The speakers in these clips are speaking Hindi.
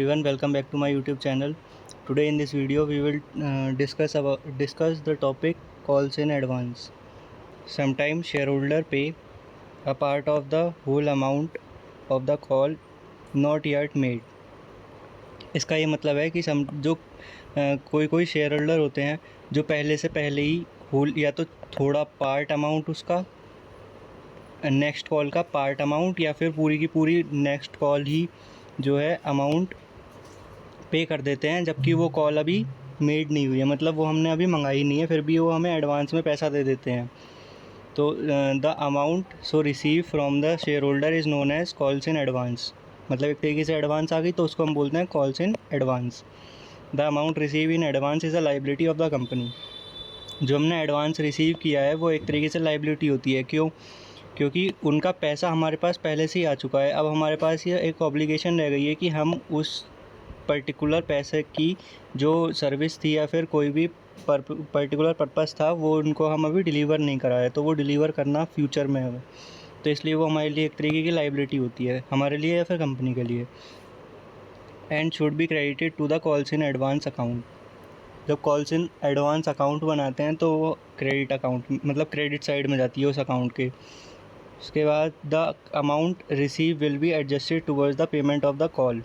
everyone, welcome back to my YouTube channel. Today in this video we will discuss the topic calls in advance. Sometimes shareholder pay a part of the whole amount of the call not yet made. इसका ये मतलब है कि कोई शेयर होल्डर होते हैं जो पहले ही होल या तो थोड़ा पार्ट अमाउंट उसका नेक्स्ट कॉल का पार्ट अमाउंट या फिर पूरी की पूरी नेक्स्ट कॉल ही जो है अमाउंट पे कर देते हैं, जबकि वो कॉल अभी मेड नहीं हुई है, मतलब वो हमने अभी मंगाई नहीं है, फिर भी वो हमें एडवांस में पैसा दे देते हैं। तो the amount so receive from the share holder is known as calls in advance. मतलब एक तरीके से एडवांस आ गई तो उसको हम बोलते हैं calls in advance. The amount receive in advance is a liability of the company. जो हमने एडवांस रिसीव किया है वो एक तरीके से लाइबिलिटी होती है। क्यों? क्योंकि उनका पैसा हमारे पास पहले से ही आ चुका है। अब हमारे पास ये एक ऑब्लिगेशन रह गई है कि हम उस पर्टिकुलर पैसे की जो सर्विस थी या फिर कोई भी पर्टिकुलर पर्पस था वो उनको हम अभी डिलीवर नहीं करा है, तो वो डिलीवर करना फ्यूचर में है। तो इसलिए वो हमारे लिए एक तरीके की लाइबिलिटी होती है, हमारे लिए या फिर कंपनी के लिए। And should be credited to the calls in advance account. जब कॉल्स इन एडवांस अकाउंट बनाते हैं तो वो क्रेडिट अकाउंट मतलब क्रेडिट साइड में जाती है उस अकाउंट के। उसके बाद the amount receive will be adjusted towards the payment of the call.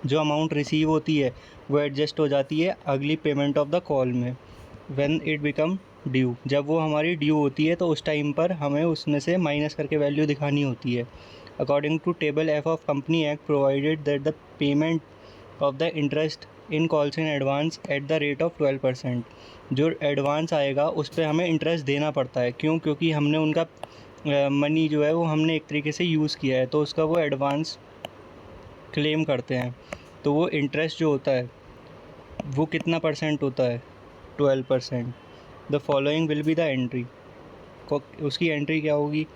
जो अमाउंट रिसीव होती है वो एडजस्ट हो जाती है अगली पेमेंट ऑफ द कॉल में। व्हेन इट बिकम ड्यू, जब वो हमारी ड्यू होती है तो उस टाइम पर हमें उसमें से माइनस करके वैल्यू दिखानी होती है। According to table F of company act provided that the payment of the interest in calls in advance at the rate of 12%। जो एडवांस आएगा उस पर हमें इंटरेस्ट देना पड़ता है। क्यों? क्योंकि हमने उनका मनी जो है वो हमने एक तरीके से यूज़ किया है, तो उसका वो एडवांस क्लेम करते हैं। तो वो इंटरेस्ट जो होता है वो कितना परसेंट होता है? 12%। The following will be the entry. उसकी एंट्री क्या होगी?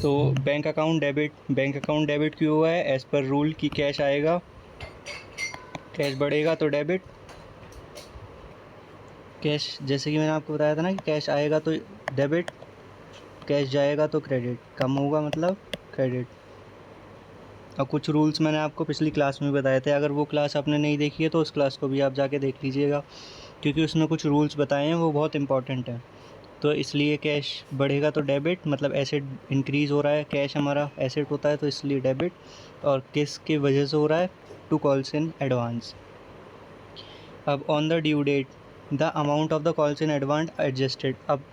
तो बैंक अकाउंट डेबिट क्यों हुआ है? एज़ पर रूल कि कैश आएगा, कैश बढ़ेगा तो डेबिट, कैश जैसे कि मैंने आपको बताया था ना कि कैश आएगा तो डेबिट, कैश जाएगा तो क्रेडिट, कम होगा मतलब क्रेडिट। और कुछ रूल्स मैंने आपको पिछली क्लास में बताए थे, अगर वो क्लास आपने नहीं देखी है तो उस क्लास को भी आप जाके देख लीजिएगा, क्योंकि उसमें कुछ रूल्स बताए हैं वो बहुत इंपॉर्टेंट है। तो इसलिए कैश बढ़ेगा तो डेबिट, मतलब एसेट इंक्रीज़ हो रहा है, कैश हमारा एसेट होता है तो इसलिए डेबिट। और किसकी वजह से हो रहा है? To calls in advance. अब on the due date the amount of the calls in advance adjusted. अब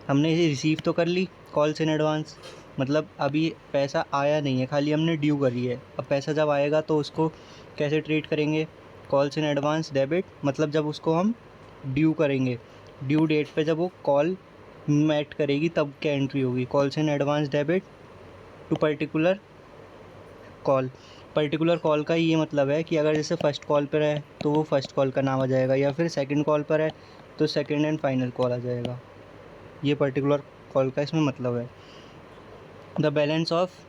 हमने ये रिसीव तो कर ली कॉल्स इन एडवांस, मतलब अभी पैसा आया नहीं है, खाली हमने ड्यू करी है। अब पैसा जब आएगा तो उसको कैसे ट्रीट करेंगे? कॉल्स इन एडवांस डेबिट, मतलब जब उसको हम ड्यू करेंगे, ड्यू डेट पे जब वो कॉल मेट करेगी तब क्या एंट्री होगी? Calls in advance debit to particular call का ये मतलब है कि अगर जैसे फ़र्स्ट कॉल पर है तो वो फ़र्स्ट कॉल का नाम आ जाएगा, या फिर सेकंड कॉल पर है तो सेकंड एंड फाइनल कॉल आ जाएगा। ये पर्टिकुलर कॉल का इसमें मतलब है। The balance of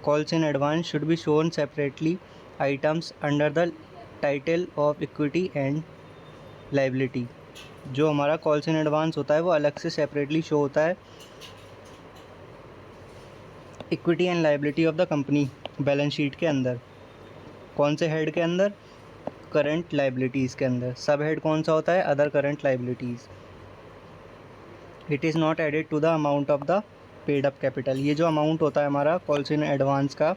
calls in advance should be shown separately items under the title of equity and liability. जो हमारा कॉल्स इन एडवांस होता है वो अलग से सेपरेटली शो होता है equity and liability of the company balance sheet के अंदर। कौन से हेड के अंदर? करंट लाइबिलिटीज़ के अंदर। सब हेड कौन सा होता है? Other current liabilities. It is not added to the amount of the paid up capital. ये जो अमाउंट होता है हमारा कॉल्स इन एडवांस का,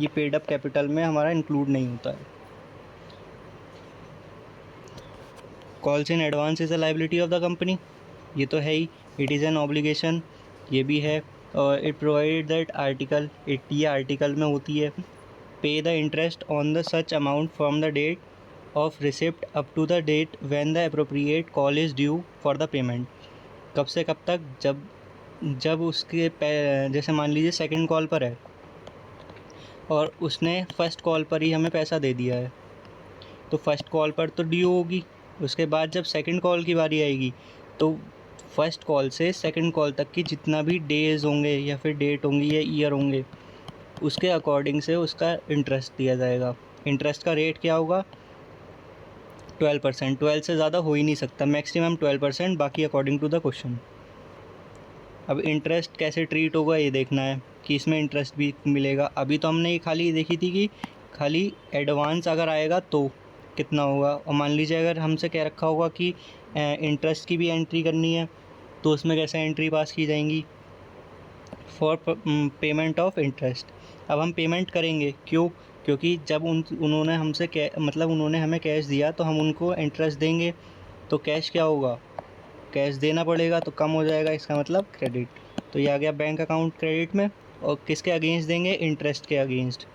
ये पेड अप कैपिटल में हमारा इंक्लूड नहीं होता है। Calls in advance is a liability of the company, ये तो है ही। इट इज़ एन ऑब्लिगेशन, ये भी है। और इट प्रोवाइड दैट आर्टिकल, ये आर्टिकल में होती है। Pay the interest on the such amount from the date of receipt up to the date when the appropriate call is due for the payment. कब से कब तक? जब उसके जैसे मान लीजिए सेकंड कॉल पर है और उसने फ़र्स्ट कॉल पर ही हमें पैसा दे दिया है, तो फर्स्ट कॉल पर तो ड्यू होगी। उसके बाद जब सेकंड कॉल की बारी आएगी तो फर्स्ट कॉल से सेकंड कॉल तक की जितना भी डेज़ होंगे या फिर डेट होंगी या ईयर होंगे, उसके अकॉर्डिंग से उसका इंटरेस्ट दिया जाएगा। इंटरेस्ट का रेट क्या होगा? 12%। 12 से ज़्यादा हो ही नहीं सकता, मैक्सिमम 12%, बाकी अकॉर्डिंग टू द क्वेश्चन। अब इंटरेस्ट कैसे ट्रीट होगा ये देखना है। कि इसमें इंटरेस्ट भी मिलेगा। अभी तो हमने ये खाली देखी थी कि खाली एडवांस अगर आएगा तो कितना होगा, और मान लीजिए अगर हमसे कह रखा होगा कि इंटरेस्ट की भी एंट्री करनी है तो उसमें कैसे एंट्री पास की जाएंगी, फॉर पेमेंट ऑफ इंटरेस्ट। अब हम पेमेंट करेंगे, क्यों? क्योंकि जब उन्होंने हमसे मतलब उन्होंने हमें कैश दिया तो हम उनको इंटरेस्ट देंगे, तो कैश क्या होगा, कैश देना पड़ेगा, तो कम हो जाएगा, इसका मतलब क्रेडिट। तो ये आ गया बैंक अकाउंट क्रेडिट में। और किसके अगेंस्ट देंगे, इंटरेस्ट के अगेंस्ट।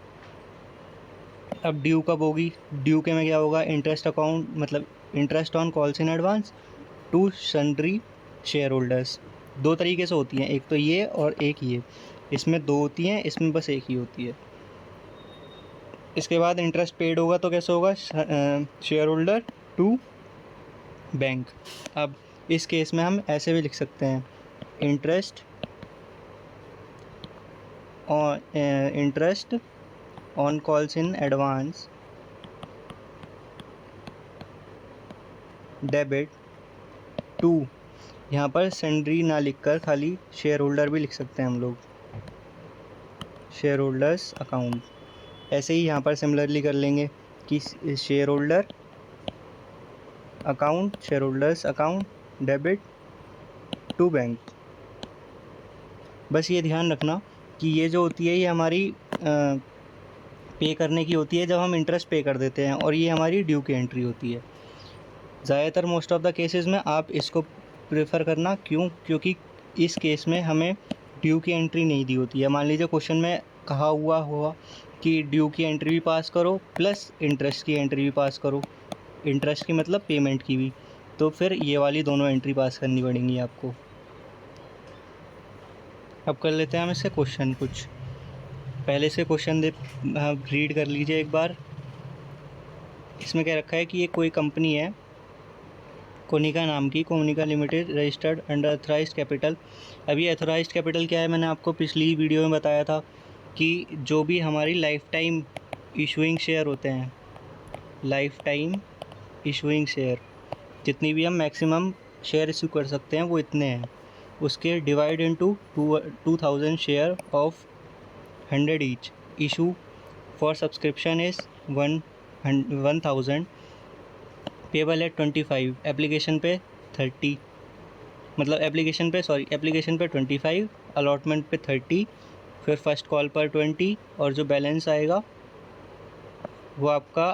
अब ड्यू कब होगी, ड्यू के में क्या होगा, इंटरेस्ट अकाउंट मतलब interest on calls in advance to sundry shareholders. दो तरीके से होती हैं, एक तो ये और एक ये, इसमें दो होती हैं, इसमें बस एक ही होती है। इसके बाद इंटरेस्ट पेड होगा तो कैसे होगा, शेयर होल्डर टू बैंक। अब इस केस में हम ऐसे भी लिख सकते हैं, interest on calls in advance debit to, यहाँ पर सन्ड्री ना लिखकर खाली शेयर होल्डर भी लिख सकते हैं हम लोग, शेयर होल्डर्स अकाउंट। ऐसे ही यहाँ पर सिमिलरली कर लेंगे कि shareholder account, shareholders account debit to bank. बस ये ध्यान रखना कि ये जो होती है ये हमारी पे करने की होती है जब हम इंटरेस्ट पे कर देते हैं, और ये हमारी ड्यू की एंट्री होती है। ज़्यादातर मोस्ट ऑफ द केसेस में आप इसको प्रेफर करना, क्यों? क्योंकि इस केस में हमें ड्यू की एंट्री नहीं दी होती है। मान लीजिए क्वेश्चन में कहा हुआ कि ड्यू की एंट्री भी पास करो प्लस इंटरेस्ट की एंट्री भी पास करो, इंटरेस्ट की मतलब पेमेंट की भी, तो फिर ये वाली दोनों एंट्री पास करनी पड़ेंगी आपको। अब कर लेते हैं हम इससे क्वेश्चन कुछ। पहले से क्वेश्चन रीड कर लीजिए एक बार। इसमें क्या रखा है कि ये कोई कंपनी है कोनिका नाम की, Konika limited, registered under authorised capital. अभी अथोराइज्ड कैपिटल क्या है, मैंने आपको पिछली वीडियो में बताया था कि जो भी हमारी लाइफ टाइम इशूइंग शेयर होते हैं, लाइफ टाइम इशूइंग शेयर, जितनी भी हम मैक्सिमम शेयर इशू कर सकते हैं वो इतने हैं, उसके divide into 2000 share of 100 each. Issue for subscription is 1000, payable है 25, एप्लीकेशन पे 30, मतलब एप्लीकेशन पे 25, अलॉटमेंट पे 30, फिर फर्स्ट कॉल पर 20, और जो बैलेंस आएगा वो आपका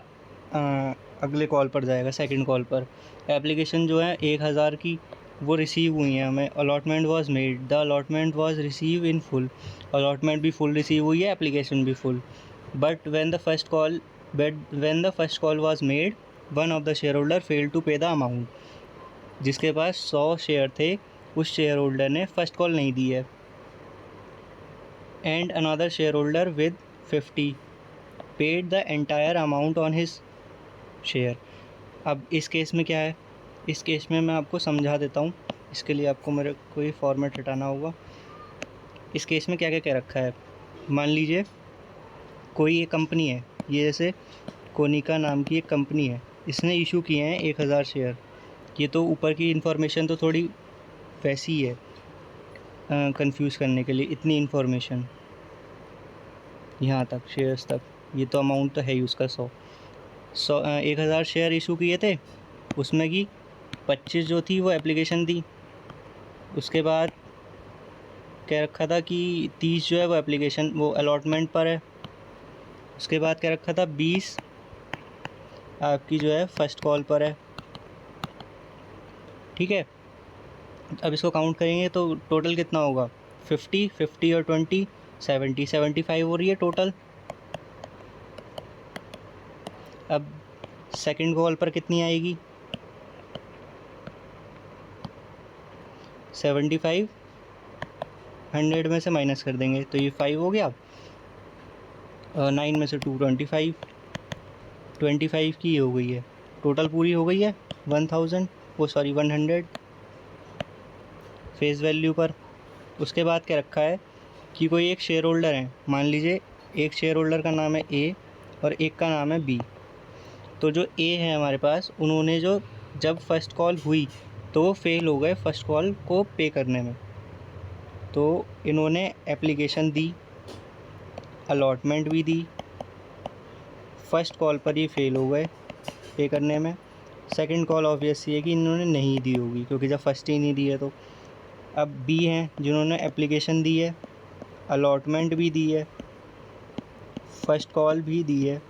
अगले कॉल पर जाएगा, सेकंड कॉल पर। एप्लीकेशन जो है 1000 की वो रिसीव हुई है हमें, allotment was made, the allotment was receive in full, allotment भी फुल रिसीव हुई है, एप्लीकेशन भी full. But when the first call was made, one of the share holder fail to pay the amount. जिसके पास 100 शेयर थे उस शेयर होल्डर ने फर्स्ट कॉल नहीं दी है। And another share holder with 50 paid the entire amount on his share. अब इस केस में क्या है, इस केस में मैं आपको समझा देता हूँ, इसके लिए आपको मेरे को ये फॉर्मेट हटाना होगा। इस केस में क्या क्या क्या रखा है, मान लीजिए कोई एक कंपनी है, ये जैसे कोनिका नाम की एक कंपनी है, इसने इशू किए हैं 1000 शेयर। ये तो ऊपर की इन्फॉर्मेशन तो थोड़ी वैसी है कंफ्यूज करने के लिए, इतनी इन्फॉर्मेशन यहाँ तक शेयर्स तक, ये तो अमाउंट तो है ही उसका 100 1000 शेयर इशू किए थे, उसमें की 25 जो थी वो एप्लीकेशन थी। उसके बाद क्या रखा था कि 30 जो है वो एप्लीकेशन वो अलॉटमेंट पर है। उसके बाद क्या रखा था 20 आपकी जो है फर्स्ट कॉल पर है, ठीक है। अब इसको काउंट करेंगे तो टोटल कितना होगा, 50 और 20 75 हो रही है टोटल। अब सेकंड कॉल पर कितनी आएगी, 75 100 में से माइनस कर देंगे तो ये 5 हो गया, 9 में से 2 25 की हो गई है, टोटल पूरी हो गई है 100 फेस वैल्यू पर। उसके बाद क्या रखा है कि कोई एक शेयर होल्डर है, मान लीजिए एक शेयर होल्डर का नाम है ए और एक का नाम है बी। तो जो ए है हमारे पास, उन्होंने जो जब फर्स्ट कॉल हुई तो वो फेल हो गए फर्स्ट कॉल को पे करने में, तो इन्होंने एप्लीकेशन दी अलॉटमेंट भी दी, फर्स्ट कॉल पर ये फेल हो गए पे करने में। सेकंड कॉल ऑब्वियसली है कि इन्होंने नहीं दी होगी, क्योंकि जब फर्स्ट ही नहीं दी है तो। अब बी हैं जिन्होंने एप्लीकेशन दी है, अलॉटमेंट भी दी है, फर्स्ट कॉल भी दी है।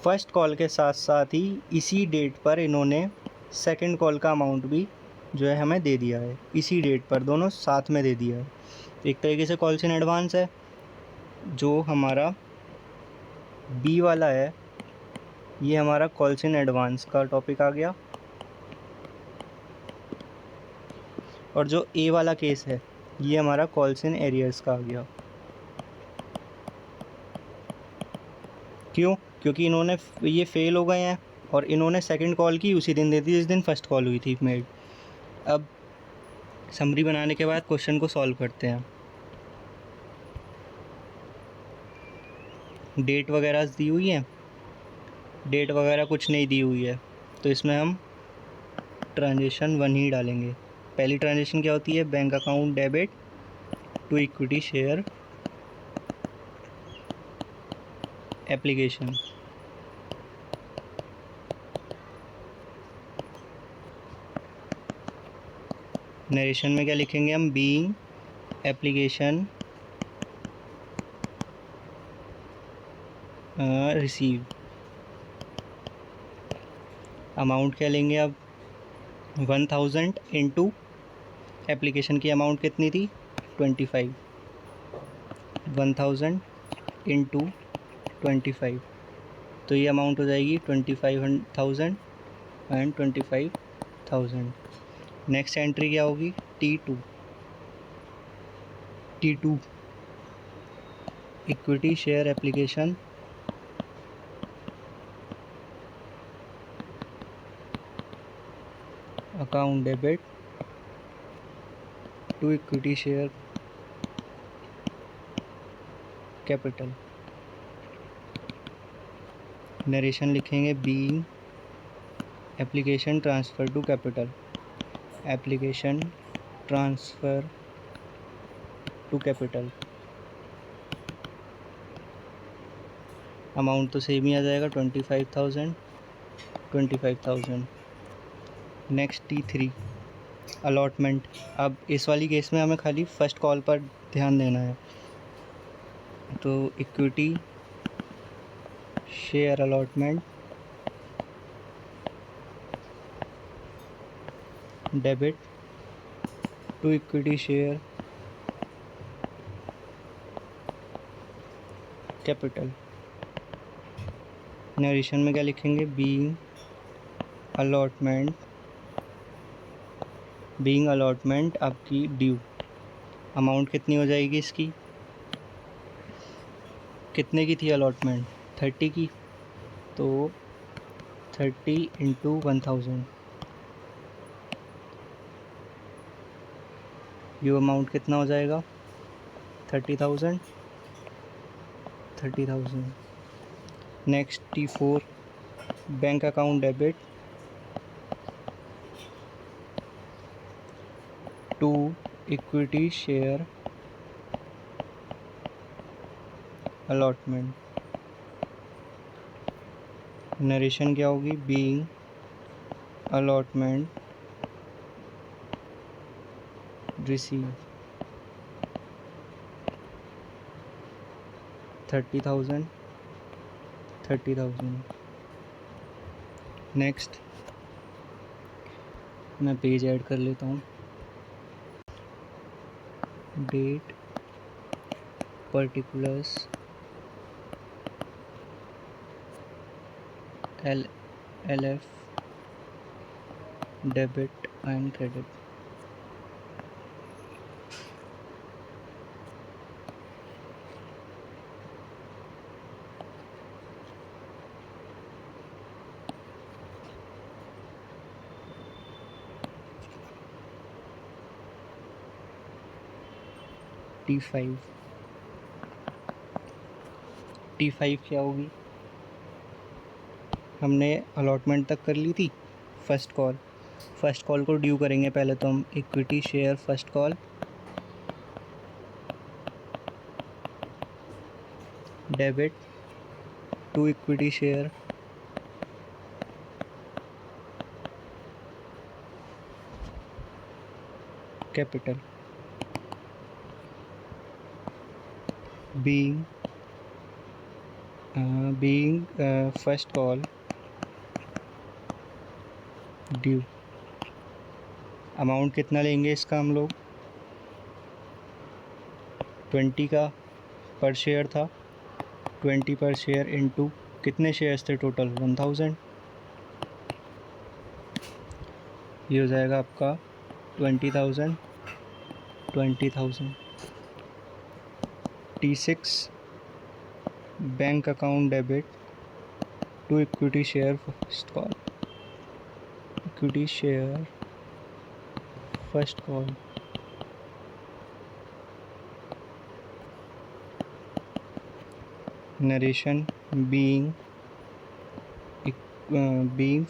फर्स्ट कॉल के साथ साथ ही इसी डेट पर इन्होंने सेकंड कॉल का अमाउंट भी जो है हमें दे दिया है, इसी डेट पर दोनों साथ में दे दिया है। एक तरीके से कॉल्स इन एडवांस है। जो हमारा बी वाला है ये हमारा कॉल्स इन एडवांस का टॉपिक आ गया, और जो ए वाला केस है ये हमारा कॉल्स इन एरियर्स का आ गया। क्यों? क्योंकि इन्होंने ये फेल हो गए हैं और इन्होंने सेकंड कॉल की उसी दिन दे दी जिस दिन फर्स्ट कॉल हुई थी मेड। अब समरी बनाने के बाद क्वेश्चन को सॉल्व करते हैं। डेट वगैरह दी हुई है, डेट वगैरह कुछ नहीं दी हुई है, तो इसमें हम ट्रांजेक्शन 1 ही डालेंगे। पहली ट्रांजेक्शन क्या होती है? Bank account debit to equity share application. Narration में क्या लिखेंगे हम? Being application receive. अमाउंट क्या लेंगे अब? 1000 इंटू एप्लीकेशन की अमाउंट कितनी थी? 25। 1000 इंटू 25, तो ये अमाउंट हो जाएगी 25,000 एंड 25,000। नेक्स्ट एंट्री क्या होगी? T2 equity share application account debit to equity share capital. Narration लिखेंगे being application transfer to capital, application transfer to capital. Amount तो सेम ही आ जाएगा 25,000। Next T3 allotment. अब इस वाली केस में हमें खाली फर्स्ट कॉल पर ध्यान देना है, तो equity share allotment debit to equity share capital. Narration में क्या लिखेंगे? बीइंग अलॉटमेंट आपकी ड्यू। अमाउंट कितनी हो जाएगी इसकी? कितने की थी अलॉटमेंट? 30 की, तो 30 इंटू 1000, ये अमाउंट कितना हो जाएगा? 30,000। Next T4 bank account debit to equity share allotment. Narration क्या होगी? Being allotment receive 30,000। नेक्स्ट मैं पेज ऐड कर लेता हूँ। Date particulars LF debit and credit. T5 क्या होगी? हमने अलॉटमेंट तक कर ली थी। फर्स्ट कॉल को ड्यू करेंगे पहले तो हम। Equity share first call debit to equity share capital being first call due. Amount कितना लेंगे इसका हम लोग? 20 का पर शेयर था, 20 पर शेयर इनटू कितने शेयर्स थे टोटल? 1000। ये हो जाएगा आपका 20,000 20,000। T6 bank account debit to equity share first call, equity share first call narration being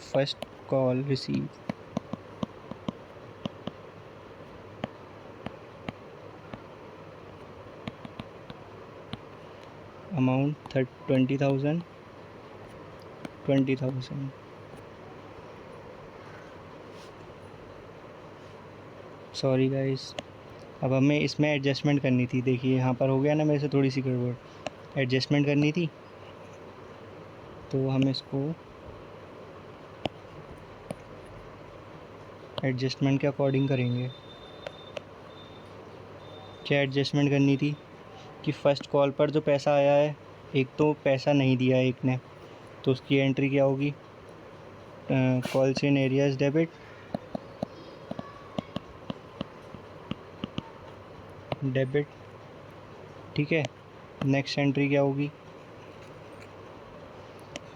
first call receive amount 20,000 20,000। Sorry guys, अब हमें इसमें एडजस्टमेंट करनी थी। देखिए यहाँ पर हो गया ना मेरे से थोड़ी सी गड़बड़, एडजस्टमेंट करनी थी तो हम इसको एडजस्टमेंट के अकॉर्डिंग करेंगे। क्या एडजस्टमेंट करनी थी कि फ़र्स्ट कॉल पर जो पैसा आया है, एक तो पैसा नहीं दिया एक ने, तो उसकी एंट्री क्या होगी? कॉल्स इन एरियाज डेबिट डेबिट, ठीक है। नेक्स्ट एंट्री क्या होगी?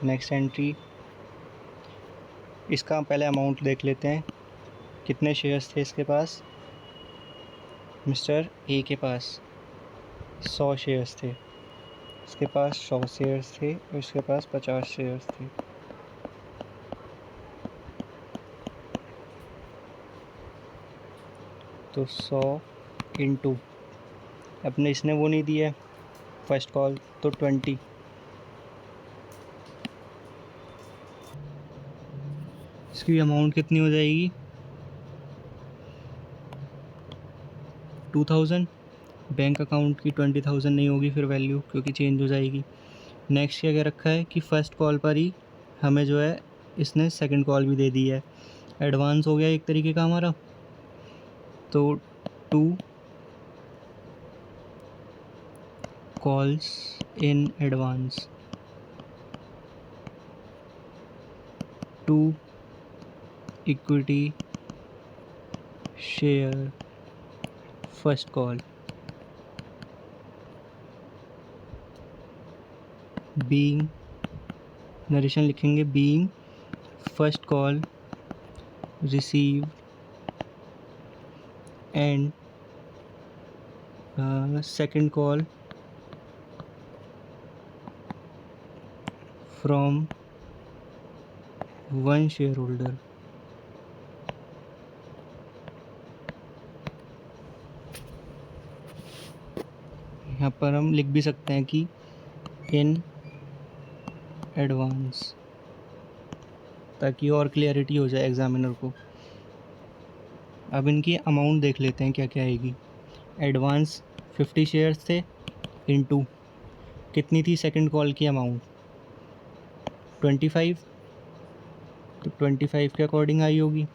नेक्स्ट एंट्री इसका पहले अमाउंट देख लेते हैं। कितने शेयर्स थे इसके पास? मिस्टर ए के पास 100 शेयर्स थे, इसके पास 100 शेयर्स थे और इसके पास 50 शेयर्स थे। तो 100 इंटू, अपने इसने वो नहीं दिया फर्स्ट कॉल, तो 20। इसकी अमाउंट कितनी हो जाएगी? 2000। बैंक अकाउंट की 20,000 नहीं होगी फिर वैल्यू, क्योंकि चेंज हो जाएगी। नेक्स्ट क्या क्या रखा है कि फ़र्स्ट कॉल पर ही हमें जो है इसने सेकंड कॉल भी दे दी है, एडवांस हो गया एक तरीके का हमारा। तो 2 calls in advance, 2 equity share first call being, narration लिखेंगे being first call receive and second call from one shareholder. यहाँ पर हम लिख भी सकते हैं कि इन एडवांस, ताकि और क्लियरिटी हो जाए एग्जामिनर को। अब इनकी अमाउंट देख लेते हैं क्या क्या आएगी। एडवांस 50 शेयर्स थे, इनटू कितनी थी सेकंड कॉल की अमाउंट? 25। तो 25 के अकॉर्डिंग आई होगी।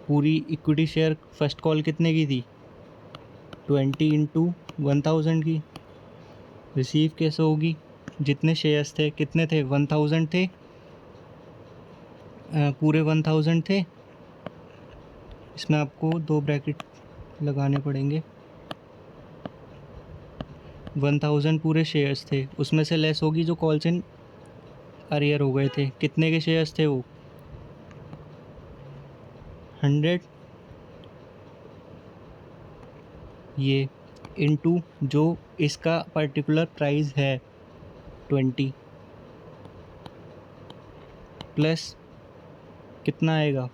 पूरी इक्विटी शेयर फर्स्ट कॉल कितने की थी? 20 इंटू 1000 की। रिसीव कैसे होगी? जितने शेयर्स थे कितने थे? 1000 थे, पूरे 1000 थे। इसमें आपको 2 ब्रैकेट लगाने पड़ेंगे। 1000 पूरे शेयर्स थे, उसमें से लेस होगी जो कॉल्स इन अरियर हो गए थे। कितने के शेयर्स थे वो? 100। ये इनटू जो इसका पर्टिकुलर प्राइस है 20, प्लस कितना आएगा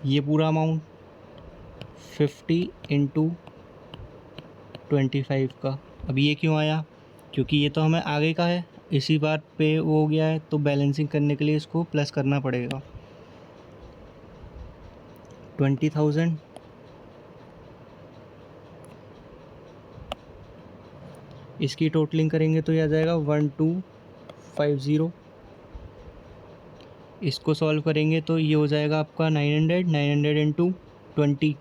ये पूरा अमाउंट? 50 इंटू 25 का। अब ये क्यों आया? क्योंकि ये तो हमें आगे का है, इसी बार पे वो हो गया है, तो बैलेंसिंग करने के लिए इसको प्लस करना पड़ेगा। 20,000 इसकी टोटलिंग करेंगे तो ये आ जाएगा 1250। इसको सॉल्व करेंगे तो ये हो जाएगा आपका 900 इंटू 20,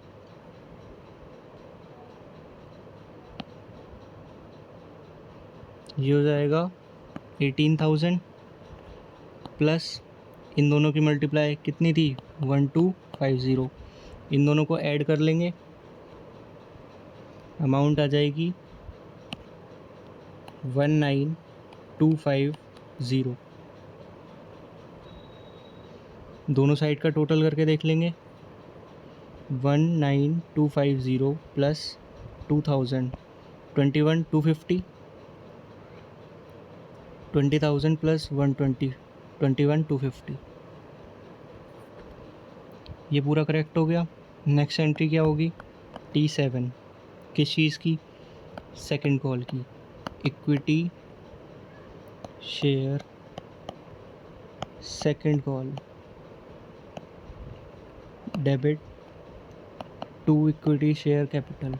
ये हो जाएगा 18,000 प्लस इन दोनों की मल्टीप्लाई कितनी थी 1250, इन दोनों को ऐड कर लेंगे, अमाउंट आ जाएगी 19,250। दोनों साइड का टोटल करके देख लेंगे, 19,250 प्लस 2,000 21,250, 20,000 प्लस 120 21,250। ये पूरा करेक्ट हो गया। नेक्स्ट एंट्री क्या होगी T7, किस चीज़ की, सेकंड कॉल की, equity share second call debit to equity share capital.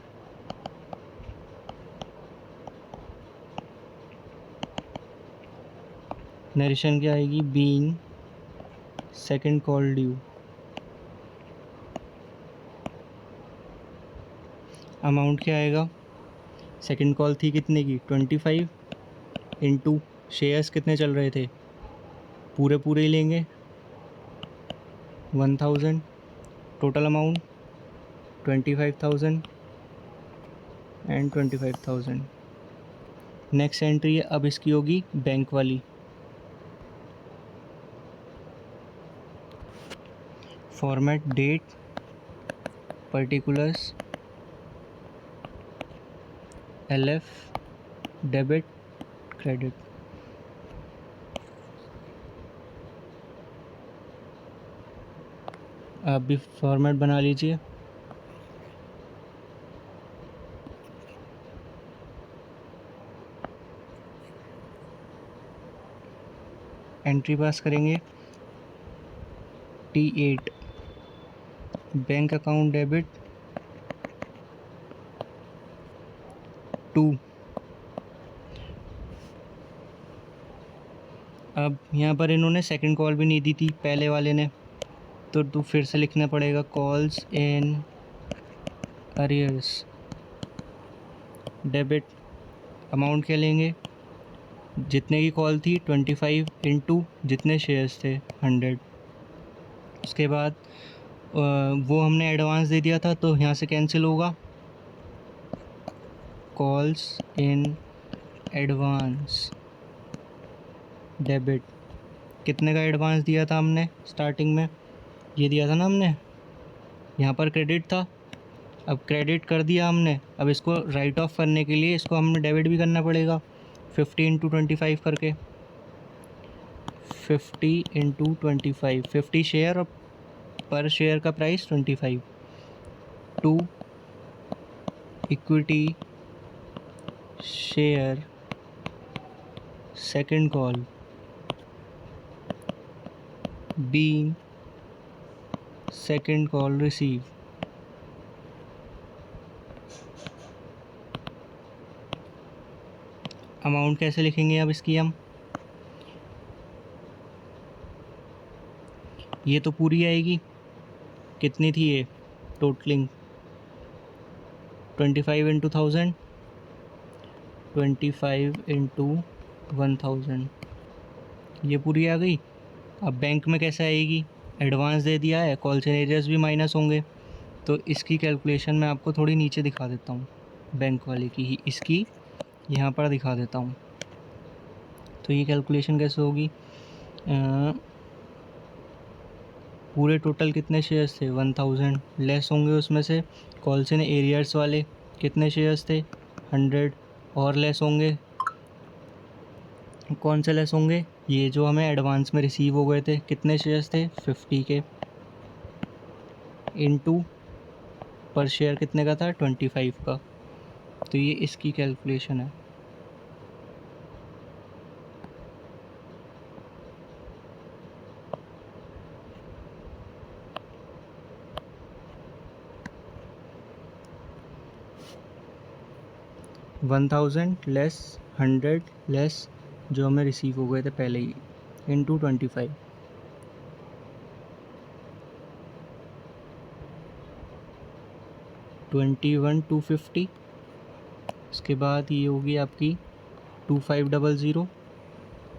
Narration क्या आएगी, being second call due, amount क्या आएगा, सेकंड कॉल थी कितने की 25 इंटू शेयर्स कितने चल रहे थे, पूरे पूरे ही लेंगे 1,000, total amount 25,000 and 25,000। Next entry है अब इसकी होगी बैंक वाली, format date particulars LF debit credit. आप भी फॉर्मेट बना लीजिए। एंट्री पास करेंगे T8 बैंक अकाउंट डेबिट 2। अब यहाँ पर इन्होंने सेकंड कॉल भी नहीं दी थी पहले वाले ने, तो फिर से लिखना पड़ेगा calls in arrears debit. Amount क्या लेंगे, जितने की कॉल थी 25 इंटू जितने शेयर्स थे 100। उसके बाद वो हमने एडवांस दे दिया था तो यहाँ से कैंसिल होगा, कॉल्स इन एडवांस डेबिट। कितने का एडवांस दिया था हमने स्टार्टिंग में, ये दिया था ना हमने, यहाँ पर क्रेडिट था, अब क्रेडिट कर दिया हमने, अब इसको राइट ऑफ करने के लिए इसको हमें डेबिट भी करना पड़ेगा 50 इंटू 25 करके, 50 इंटू 25, 50 शेयर और पर शेयर का price 25, to equity share second call being second call receive. Amount कैसे लिखेंगे अब इसकी हम, ये तो पूरी आएगी, कितनी थी ये टोटलिंग 25 इंटू 1000, 25 इंटू 1000, ये पूरी आ गई। अब बैंक में कैसे आएगी, एडवांस दे दिया है, कॉल एंड एरियर्स भी माइनस होंगे, तो इसकी कैलकुलेशन मैं आपको थोड़ी नीचे दिखा देता हूँ, बैंक वाले की ही इसकी यहाँ पर दिखा देता हूँ। तो ये कैलकुलेशन कैसे होगी, पूरे टोटल कितने शेयर्स थे 1000, लेस होंगे उसमें से कॉल्स एंड एरियर्स वाले कितने शेयर्स थे 100, और लेस होंगे, कौन से लेस होंगे, ये जो हमें एडवांस में रिसीव हो गए थे कितने शेयर्स थे 50 के, इनटू पर शेयर कितने का था 25 का। तो ये इसकी कैलकुलेशन है। 1000 लेस 100 लेस जो हमें रिसीव हो गए थे पहले ही इंटू 25, 21,250। इसके बाद ये होगी आपकी 2500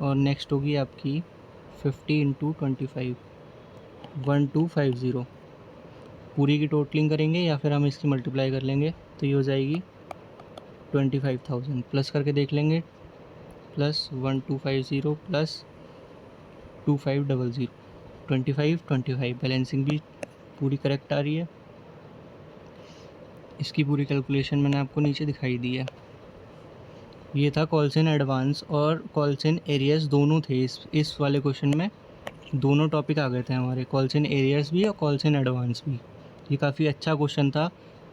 और नेक्स्ट होगी आपकी 50 इंटू 25, 1250। पूरी की टोटलिंग करेंगे या फिर हम इसकी मल्टीप्लाई कर लेंगे तो ये हो जाएगी 25,000। प्लस करके देख लेंगे, प्लस 1250 प्लस 2500, 25 बैलेंसिंग भी पूरी करेक्ट आ रही है। इसकी पूरी कैलकुलेशन मैंने आपको नीचे दिखाई दी है। ये था कॉल्स इन एडवांस और कॉल्स इन एरियर्स दोनों थे इस वाले क्वेश्चन में। दोनों टॉपिक आ गए थे हमारे, कॉल्स इन एरियर्स भी और कॉल्स इन एडवांस भी। ये काफ़ी अच्छा क्वेश्चन था।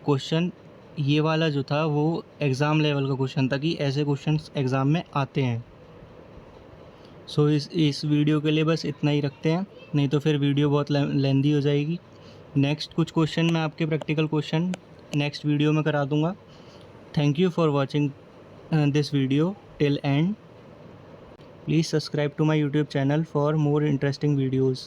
क्वेश्चन ये वाला जो था वो एग्ज़ाम लेवल का क्वेश्चन था कि ऐसे क्वेश्चन एग्ज़ाम में आते हैं। सो इस वीडियो के लिए बस इतना ही रखते हैं, नहीं तो फिर वीडियो बहुत लेंदी हो जाएगी। नेक्स्ट कुछ क्वेश्चन मैं आपके प्रैक्टिकल क्वेश्चन नेक्स्ट वीडियो में करा दूँगा। Thank you for watching this video till end. Please subscribe to my YouTube channel for more interesting videos.